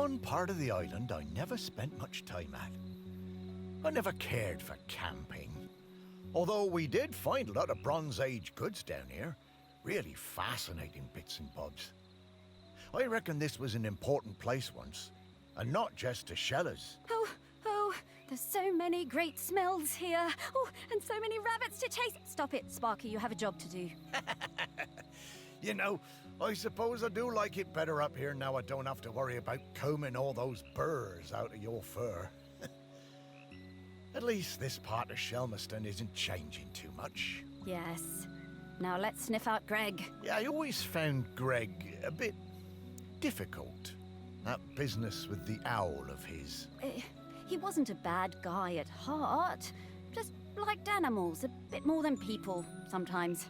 one part of the island I never spent much time at. I never cared for camping. Although we did find a lot of Bronze Age goods down here. Really fascinating bits and bobs. I reckon this was an important place once, and not just to shellers. Oh, there's so many great smells here. Oh, and so many rabbits to chase. Stop it, Sparky, you have a job to do. You know, I suppose I do like it better up here now I don't have to worry about combing all those burrs out of your fur. At least this part of Shelmerston isn't changing too much. Yes. Now let's sniff out Greg. Yeah, I always found Greg a bit difficult. That business with the owl of his. He wasn't a bad guy at heart. Just liked animals a bit more than people, sometimes.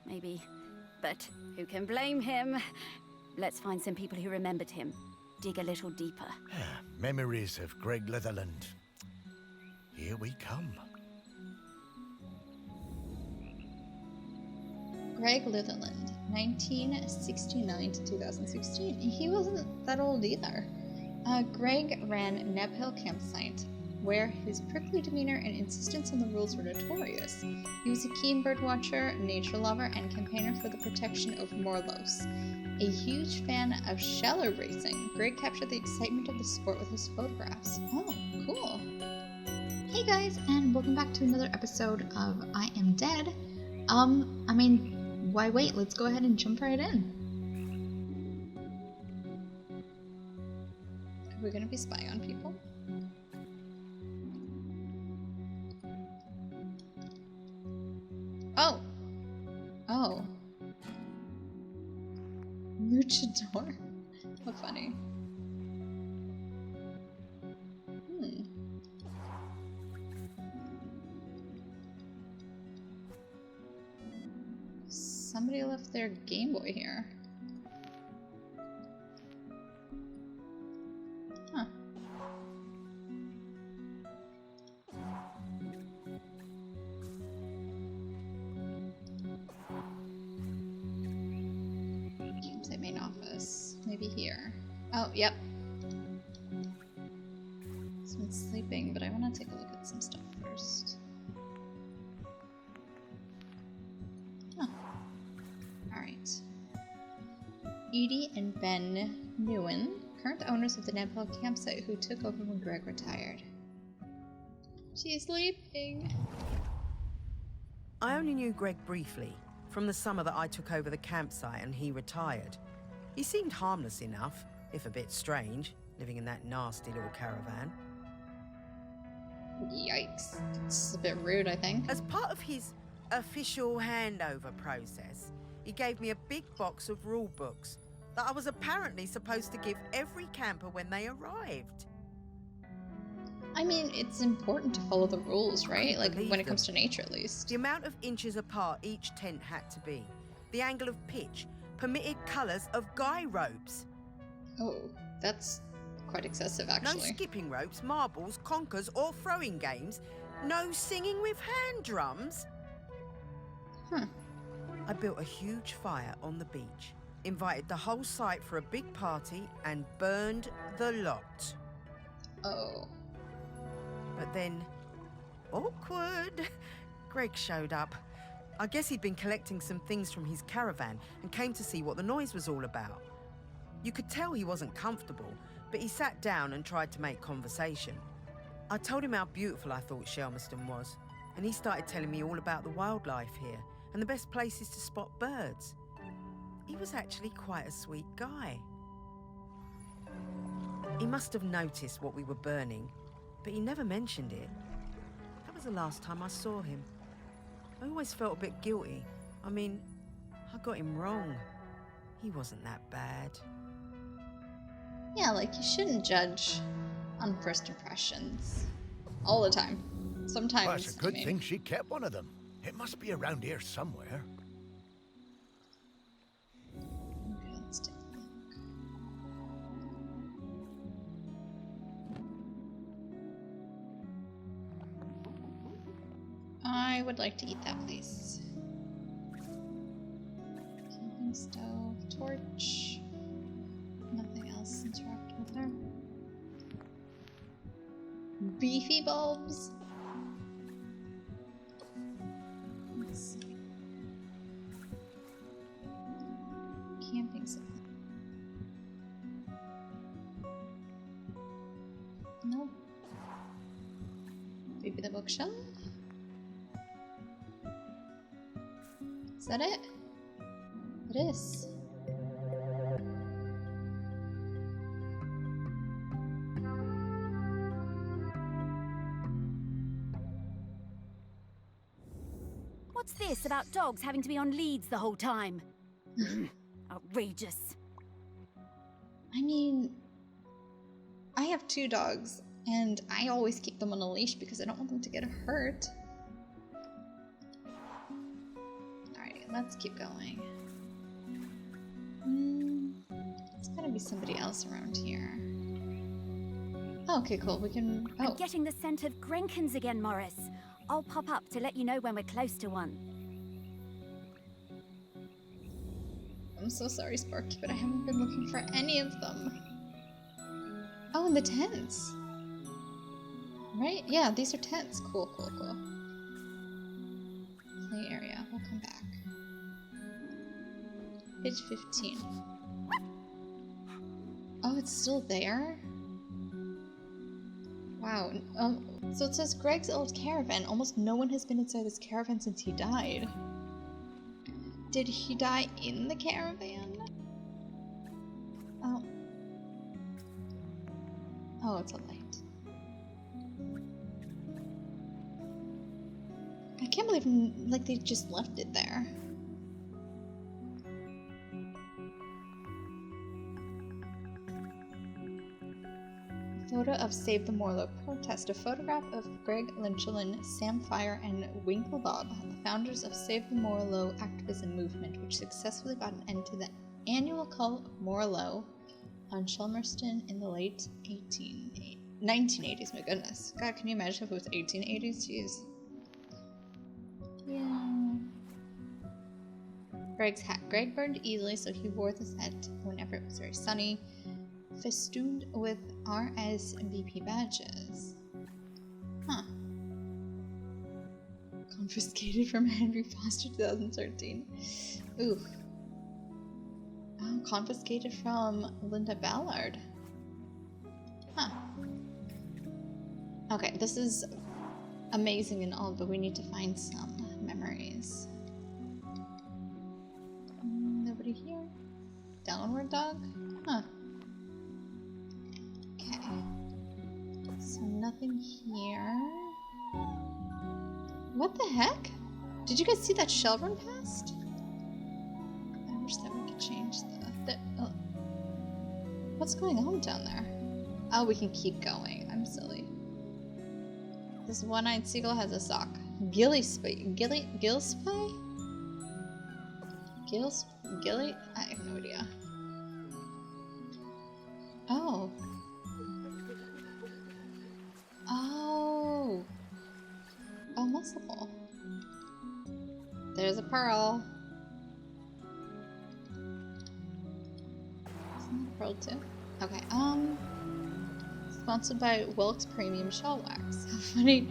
Maybe. But who can blame him? Let's find some people who remembered him. Dig a little deeper. Memories of Greg Litherland. Here we come. Greg Litherland, 1969 to 2016. He wasn't that old either. Greg ran Neb Hill Campsite, where his prickly demeanor and insistence on the rules were notorious. He was a keen birdwatcher, nature lover, and campaigner for the protection of Morlos. A huge fan of sheller racing, Greg captured the excitement of the sport with his photographs. Oh, cool. Hey guys, and welcome back to another episode of I Am Dead. Why wait? Let's go ahead and jump right in. Are we gonna be spying on people? Oh. Luchador? How funny. Somebody left their Game Boy here. Huh. Campsite main office. Maybe here. Oh, yep. Someone's sleeping, but I want to take a look at some stuff first. Edie and Ben Newen, current owners of the Neb Hill Campsite, who took over when Greg retired. She's sleeping. I only knew Greg briefly, from the summer that I took over the campsite and he retired. He seemed harmless enough, if a bit strange, living in that nasty little caravan. Yikes. It's a bit rude, I think. As part of his official handover process, he gave me a big box of rule books that I was apparently supposed to give every camper when they arrived. I mean, it's important to follow the rules, right? Like, when it comes to nature, at least. The amount of inches apart each tent had to be, the angle of pitch, permitted colours of guy ropes. Oh, that's quite excessive, actually. No skipping ropes, marbles, conkers, or throwing games. No singing with hand drums. Huh. I built a huge fire on the beach, invited the whole site for a big party, and burned the lot. Oh. But then, awkward, Greg showed up. I guess he'd been collecting some things from his caravan and came to see what the noise was all about. You could tell he wasn't comfortable, but he sat down and tried to make conversation. I told him how beautiful I thought Shelmerston was, and he started telling me all about the wildlife here and the best places to spot birds. He was actually quite a sweet guy. He must have noticed what we were burning, but he never mentioned it. That was the last time I saw him. I always felt a bit guilty. I mean, I got him wrong. He wasn't that bad. Yeah, like, you shouldn't judge on first impressions. All the time. Sometimes, Well, it's a good thing she kept one of them. It must be around here somewhere. Okay, let's take a look. I would like to eat that, please. Camping stove, torch. Nothing else. else interact with her? Beefy bulbs? Let's see. Camping supply. Nope. Maybe the bookshelf? Is that it? It is. What's this about dogs having to be on leads the whole time? Outrageous. I mean, I have 2 dogs, and I always keep them on a leash because I don't want them to get hurt. Alright, let's keep going. There's gotta be somebody else around here. Oh, okay, cool. We can. Oh, I'm getting the scent of Grenkins again, Morris. I'll pop up to let you know when we're close to one. I'm so sorry, Sparky, but I haven't been looking for any of them. Oh, and the tents. Right? Yeah, these are tents. Cool, cool, cool. Play area. We'll come back. Page 15. Oh, it's still there? Wow. So it says Greg's old caravan. Almost no one has been inside this caravan since he died. Did he die in the caravan? Oh. Oh, it's a light. I can't believe, like, they just left it there. Photo of Save the Morlo protest. A photograph of Greg Lynchelin, Sam Fire, and Winkle Bob, the founders of Save the Morlo activism movement, which successfully got an end to the annual call of Morlo on Shelmerston in the late 1980s. My goodness. God, can you imagine if it was 1880s? Jeez. Yeah. Greg's hat. Greg burned easily, so he wore this hat whenever it was very sunny, festooned with RSVP badges. Huh. Confiscated from Henry Foster 2013. Ooh. Oh, confiscated from Linda Ballard. Huh. Okay, this is amazing and all, but we need to find some memories. Nobody here? Downward dog? Huh. Okay. So nothing here. What the heck? Did you guys see that shell run past? I wish that we could change the what's going on down there? Oh, we can keep going. I'm silly. This one-eyed seagull has a sock. Gilly? I have no idea. Oh. Oh. Oh, muscle. There's a pearl. Isn't that a pearl too? Okay, sponsored by Wilkes Premium Shell Wax. How funny.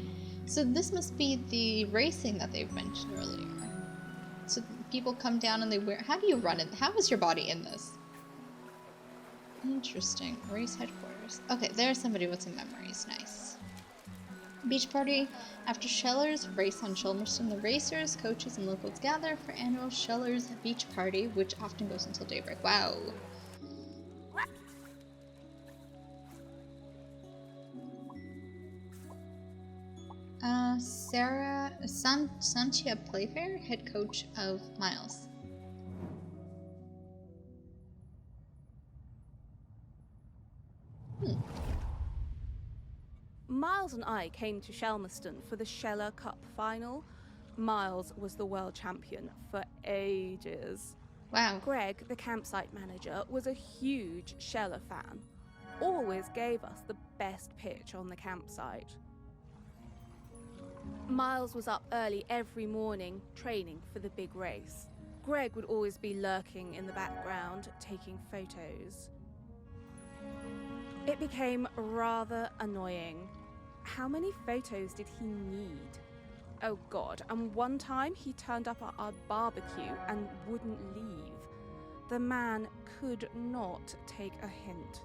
So this must be the racing that they've mentioned earlier. So people come down and they wear... How do you run it? How is your body in this? Interesting. Race headquarters. Okay, there's somebody with some memories. Nice. Beach party. After Shellers race on Shelmerston, the racers, coaches, and locals gather for annual Shellers Beach Party, which often goes until daybreak. Wow. Sarah Sanchia Playfair, head coach of Miles. Miles and I came to Shelmerston for the Sheller Cup final. Miles was the world champion for ages. Wow. Greg, the campsite manager, was a huge Sheller fan. Always gave us the best pitch on the campsite. Miles was up early every morning, training for the big race. Greg would always be lurking in the background, taking photos. It became rather annoying. How many photos did he need? Oh god, and one time he turned up at our barbecue and wouldn't leave. The man could not take a hint.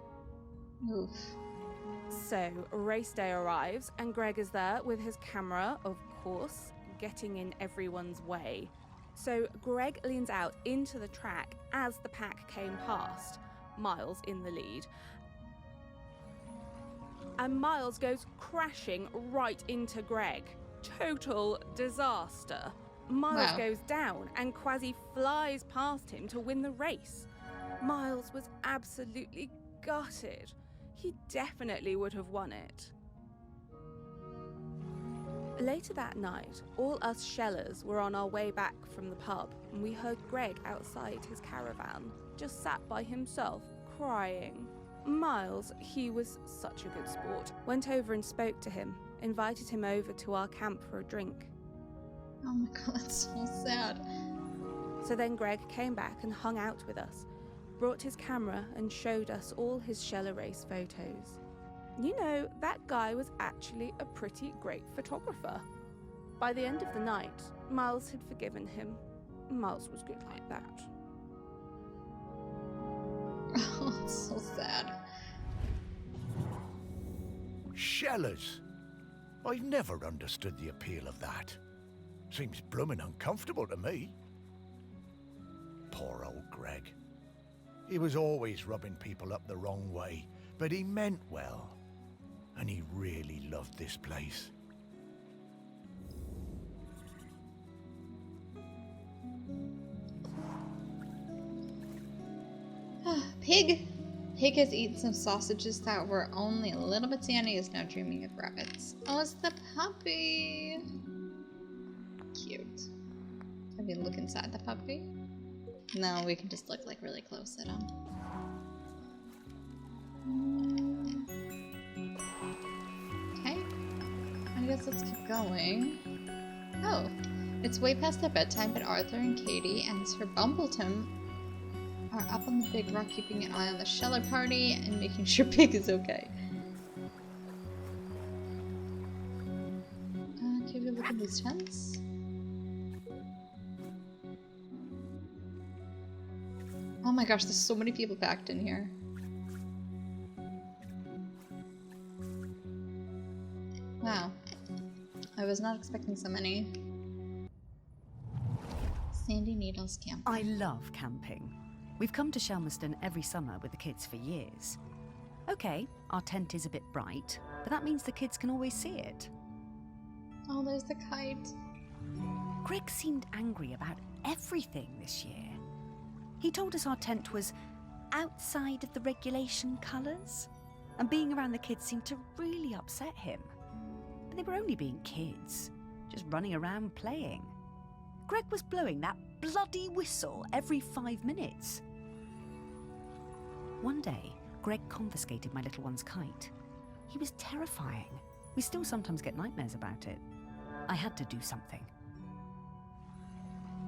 Oof. So, race day arrives, and Greg is there with his camera, of course, getting in everyone's way. So, Greg leans out into the track as the pack came past, Miles in the lead. And Miles goes crashing right into Greg. Total disaster. Miles Wow. goes down, and Kwasi flies past him to win the race. Miles was absolutely gutted. He definitely would have won it. Later that night, all us Shellers were on our way back from the pub, and we heard Greg outside his caravan, just sat by himself, crying. Miles, he was such a good sport, went over and spoke to him, invited him over to our camp for a drink. Oh my god, that's so sad. So then Greg came back and hung out with us, brought his camera and showed us all his Sheller race photos. You know, that guy was actually a pretty great photographer. By the end of the night, Miles had forgiven him. Miles was good like that. Oh, it's so sad. Shellers. I've never understood the appeal of that. Seems bloomin' uncomfortable to me. Poor old Greg. He was always rubbing people up the wrong way, but he meant well. And he really loved this place. Pig! Pig has eaten some sausages that were only a little bit sandy, is now dreaming of rabbits. Oh, it's the puppy! Cute. Can we look inside the puppy? No, we can just look like really close at him. Okay. I guess let's keep going. Oh, it's way past their bedtime, but Arthur and Katie and Sir Bumbleton are up on the big rock keeping an eye on the Sheller party and making sure Pig is okay. Can we look at these tents? Oh my gosh, there's so many people packed in here. Wow. I was not expecting so many. Sandy Needles Camp. I love camping. We've come to Shelmerston every summer with the kids for years. Okay, our tent is a bit bright, but that means the kids can always see it. Oh, there's the kite. Greg seemed angry about everything this year. He told us our tent was outside of the regulation colours, and being around the kids seemed to really upset him. But they were only being kids, just running around playing. Greg was blowing that bloody whistle every 5 minutes. One day, Greg confiscated my little one's kite. He was terrifying. We still sometimes get nightmares about it. I had to do something.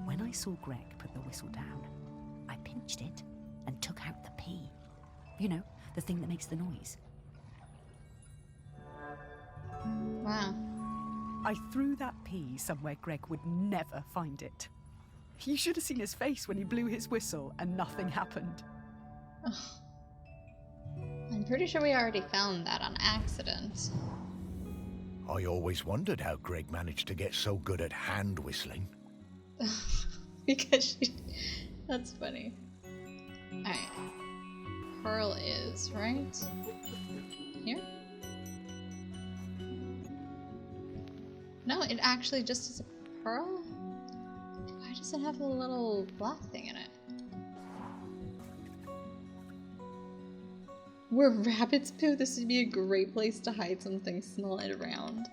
When I saw Greg put the whistle down, I pinched it and took out the pea. You know, the thing that makes the noise. Wow. I threw that pea somewhere Greg would never find it. You should have seen his face when he blew his whistle and nothing happened. Ugh. I'm pretty sure we already found that on accident. I always wondered how Greg managed to get so good at hand whistling. Because she... That's funny. Alright. Pearl is, right? Here? No, it actually just is a pearl? Why does it have a little black thing in it? Where rabbits poo, this would be a great place to hide something small and around.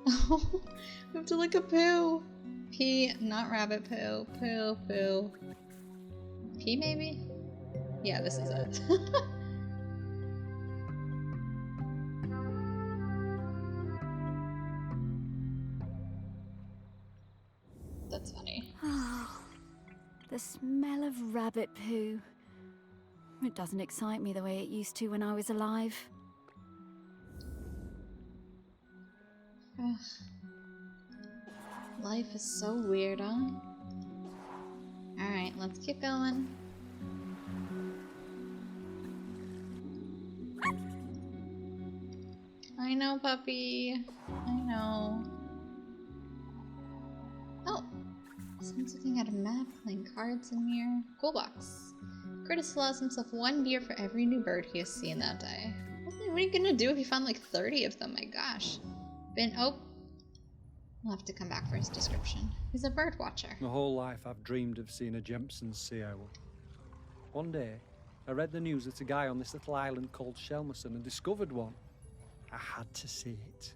Oh, we have to look at poo. Pee, not rabbit poo. Poo, poo. Pee, maybe? Yeah, this is it. That's funny. The smell of rabbit poo. It doesn't excite me the way it used to when I was alive. Ugh. Life is so weird, huh? Alright, let's keep going. I know, puppy. I know. Oh! Someone's looking at a map, playing cards in here. Cool box. Curtis allows himself 1 beer for every new bird he has seen that day. What are you gonna do if you found like 30 of them? My gosh. Oh. I'll have to come back for his description. He's a bird watcher. My whole life I've dreamed of seeing a Jempson's sea owl. One day, I read the news that a guy on this little island called Shelmerston had discovered one. I had to see it.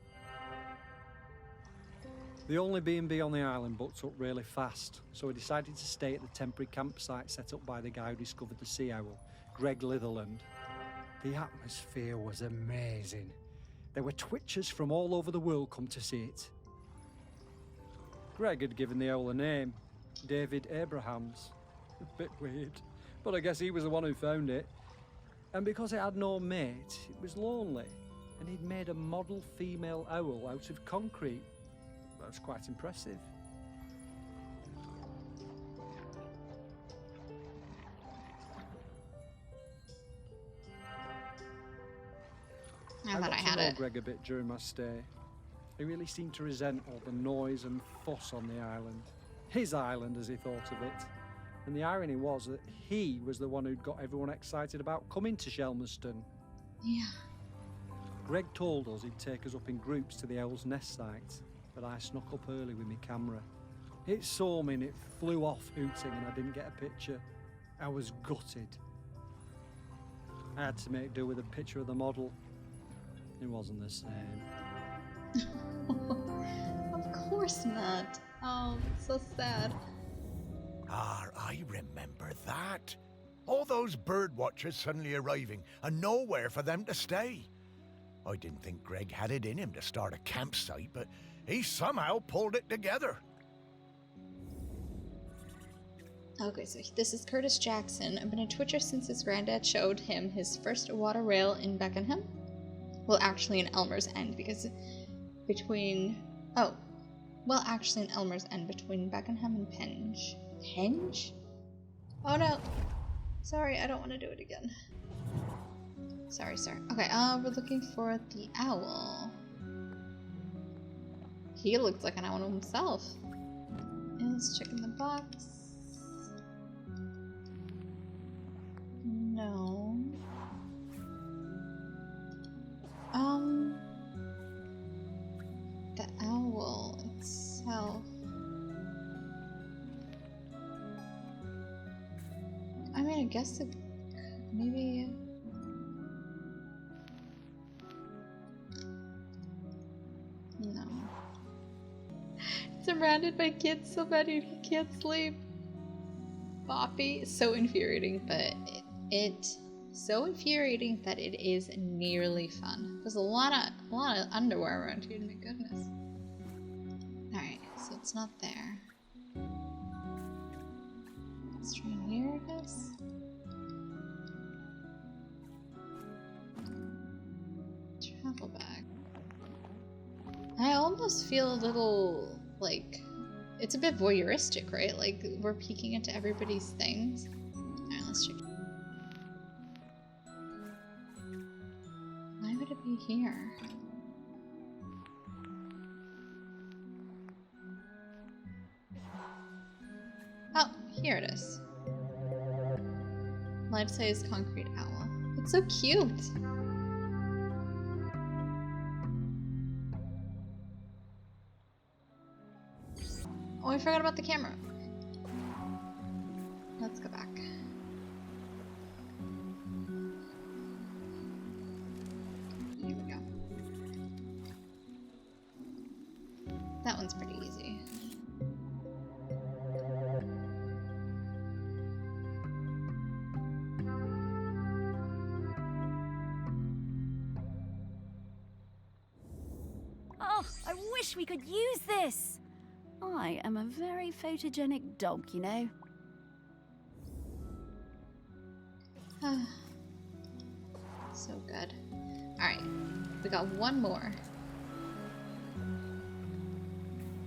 The only B&B on the island booked up really fast, so I decided to stay at the temporary campsite set up by the guy who discovered the sea owl, Greg Litherland. The atmosphere was amazing. There were twitchers from all over the world come to see it. Greg had given the owl a name, David Abrahams. A bit weird, but I guess he was the one who found it. And because it had no mate, it was lonely, and he'd made a model female owl out of concrete. That's quite impressive. I thought I had got to know it. Greg a bit during my stay. He really seemed to resent all the noise and fuss on the island. His island, as he thought of it. And the irony was that he was the one who'd got everyone excited about coming to Shelmerston. Yeah. Greg told us he'd take us up in groups to the owl's nest site, but I snuck up early with my camera. It saw me and it flew off hooting and I didn't get a picture. I was gutted. I had to make do with a picture of the model. It wasn't the same. Of course not. Oh, so sad. Ah, I remember that. All those bird watchers suddenly arriving and nowhere for them to stay. I didn't think Greg had it in him to start a campsite, but he somehow pulled it together. Okay, so this is Curtis Jackson. Been a twitcher since his granddad showed him his first water rail in Beckenham. Well, actually in Elmer's End, because between... Oh. Well, actually in Elmer's End, between Beckenham and Penge. Penge? Oh no. Sorry, I don't want to do it again. Sorry, sir. Okay, we're looking for the owl. He looks like an owl himself. And let's check in the box. No. The owl itself. I mean, I guess it maybe. No. Surrounded by kids so bad he can't sleep. Boppy, so infuriating, but it so infuriating that it is nearly fun. There's a lot of underwear around here, my goodness. Alright, so it's not there. Let's try here, I guess. Travel bag. I almost feel a little like it's a bit voyeuristic, right? Like we're peeking into everybody's things. Alright, let's check. Why would it be here? Oh, here it is. Life-size concrete owl. It's so cute. Oh, I forgot about the camera. Let's go back. Here we go. That one's pretty easy. Oh, I wish we could use this! I am a very photogenic dog, you know. So good. Alright, we got one more.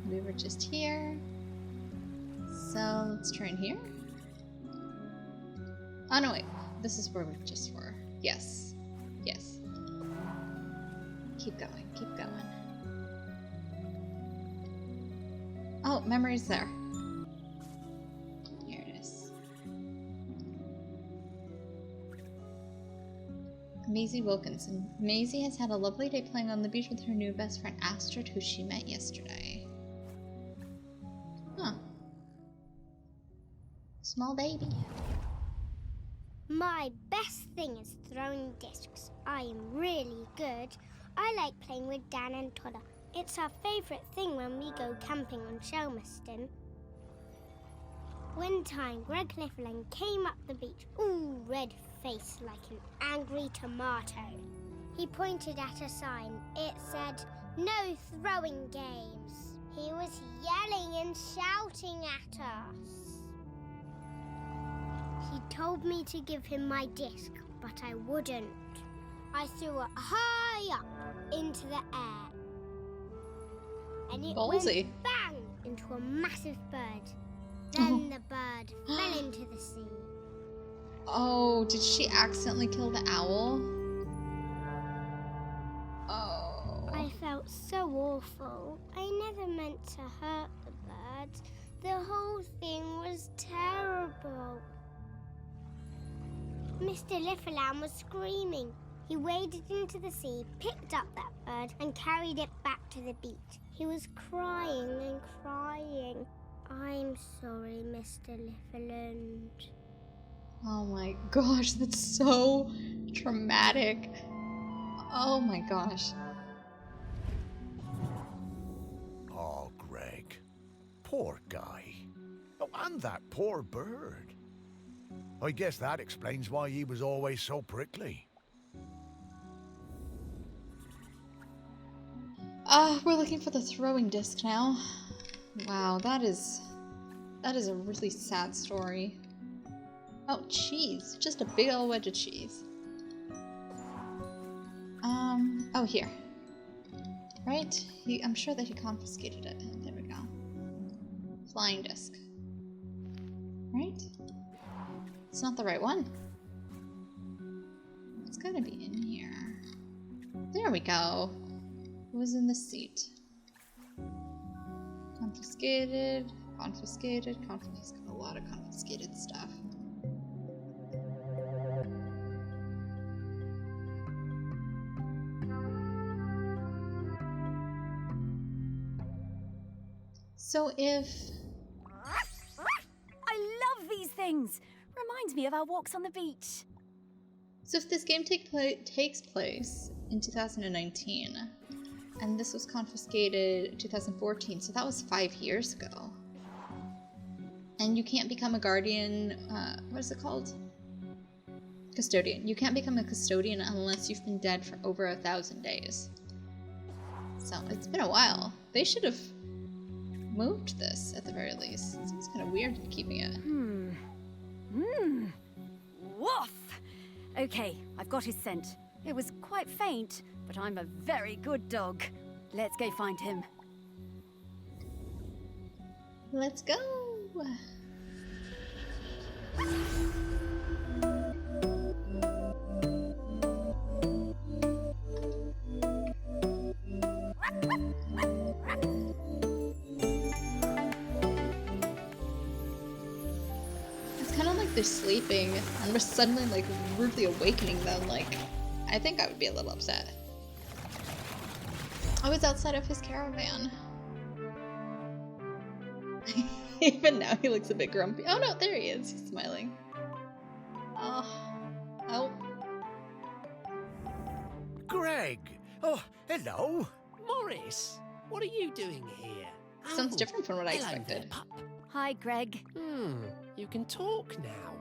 We were just here. So let's try in here. Oh no, wait. This is where we just were. Yes. Yes. Keep going, keep going. Oh, memory's there. Here it is. Maisie Wilkinson. Maisie has had a lovely day playing on the beach with her new best friend Astrid, who she met yesterday. Huh. Small baby. My best thing is throwing discs. I am really good. I like playing with Dan and Todd. It's our favourite thing when we go camping on Shelmerston. One time, Greg Lifflin came up the beach, all red-faced like an angry tomato. He pointed at a sign. It said, "No throwing games." He was yelling and shouting at us. He told me to give him my disc, but I wouldn't. I threw it high up into the air. And it Ballsy. went bang into a massive bird. Then the bird fell into the sea. Oh, did she accidentally kill the owl? Oh. I felt so awful. I never meant to hurt the bird. The whole thing was terrible. Mr. Liffalam was screaming. He waded into the sea, picked up that bird, and carried it back to the beach. He was crying and crying. I'm sorry, Mr. Liffaland. Oh my gosh, that's so traumatic. Oh my gosh. Oh, Greg. Poor guy. Oh, and that poor bird. I guess that explains why he was always so prickly. We're looking for the throwing disc now. Wow, that is a really sad story. Oh, cheese. Just a big old wedge of cheese. Oh, here. Right? I'm sure that he confiscated it. There we go. Flying disc. Right? It's not the right one. It's gotta be in here. There we go. It was in the seat. Confiscated, confiscated, he's got a lot of confiscated stuff. So if... I love these things! Reminds me of our walks on the beach. So if this game takes place in 2019, and this was confiscated in 2014, so that was 5 years ago. And you can't become a guardian, what is it called? Custodian. You can't become a custodian unless you've been dead for over 1,000 days. So it's been a while. They should have moved this at the very least. It seems kind of weird keeping it. Woof! Okay, I've got his scent. It was quite faint, but I'm a very good dog. Let's go find him. Let's go! It's kind of like they're sleeping and we're suddenly like rudely awakening them. Like, I think I would be a little upset. I was outside of his caravan. Even now he looks a bit grumpy. Oh no, there he is. He's smiling. Oh. Greg! Oh, hello. Morris, what are you doing here? Sounds different from what I hello expected. there, pup. Hi, Greg. You can talk now.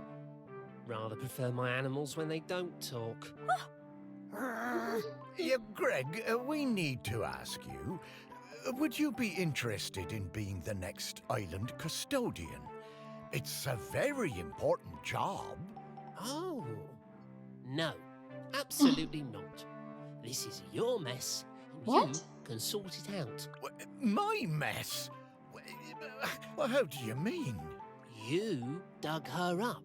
Rather prefer my animals when they don't talk. Yeah, Greg, we need to ask you, would you be interested in being the next island custodian? It's a very important job. Oh, No, absolutely not. This is your mess, and What? you can sort it out. My mess? Well, how do you mean? You dug her up.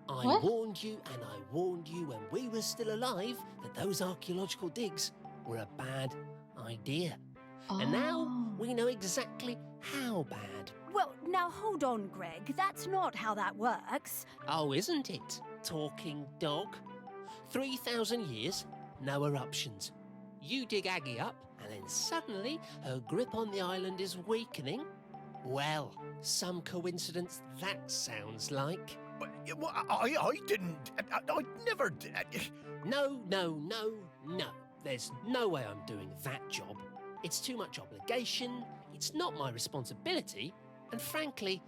I What? warned you, and I warned you when we were still alive that those archaeological digs were a bad idea. And now Oh. we know exactly how bad. Well, now hold on, Greg. That's not how that works. Oh, isn't it, talking dog? 3,000 years, no eruptions. You dig Aggie up, and then suddenly her grip on the island is weakening. Well, some coincidence that sounds like. Well, I didn't. I never did. No. There's no way I'm doing that job. It's too much obligation, it's not my responsibility, and frankly,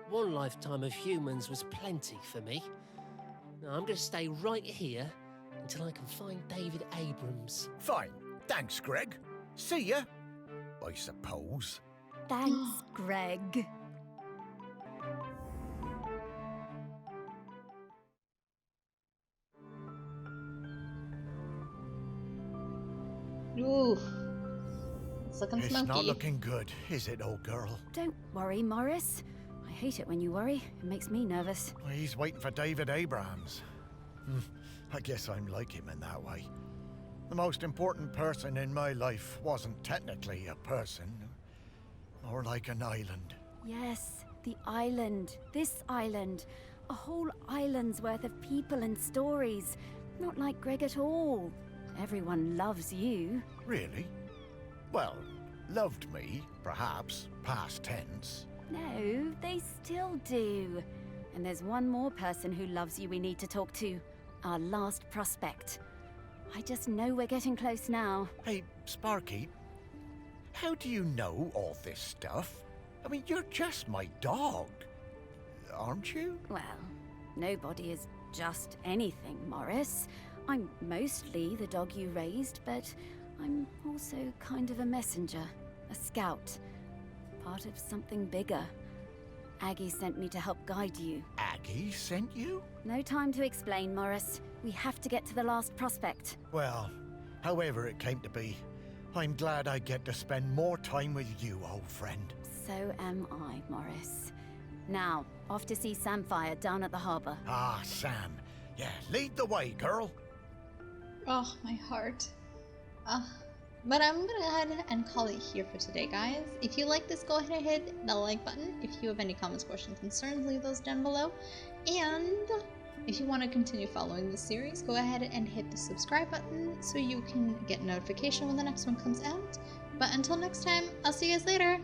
one lifetime of humans was plenty for me. Now, I'm going to stay right here until I can find David Abrams. Fine. Thanks, Greg. See ya. I suppose. Thanks, Greg. Ooh. It's looking It's smoky. not looking good, is it, old girl? Don't worry, Morris. I hate it when you worry. It makes me nervous. He's waiting for David Abrams. I guess I'm like him in that way. The most important person in my life wasn't technically a person, more like an island. Yes, the island. This island. A whole island's worth of people and stories. Not like Greg at all. Everyone loves you. Really? Well, loved me, perhaps, past tense. No, they still do. And there's one more person who loves you we need to talk to. Our last prospect. I just know we're getting close now. Hey, Sparky, how do you know all this stuff? I mean, you're just my dog, aren't you? Well, nobody is just anything, Morris. I'm mostly the dog you raised, but I'm also kind of a messenger, a scout, part of something bigger. Aggie sent me to help guide you. Aggie sent you? No time to explain, Morris. We have to get to the last prospect. Well, however it came to be, I'm glad I get to spend more time with you, old friend. So am I, Morris. Now, off to see Samphire down at the harbour. Ah, Sam. Yeah, lead the way, girl. Oh, my heart. But I'm gonna go ahead and call it here for today, guys. If you like this, go ahead and hit the like button. If you have any comments, questions, concerns, leave those down below. And if you want to continue following this series, go ahead and hit the subscribe button so you can get notification when the next one comes out. But until next time, I'll see you guys later.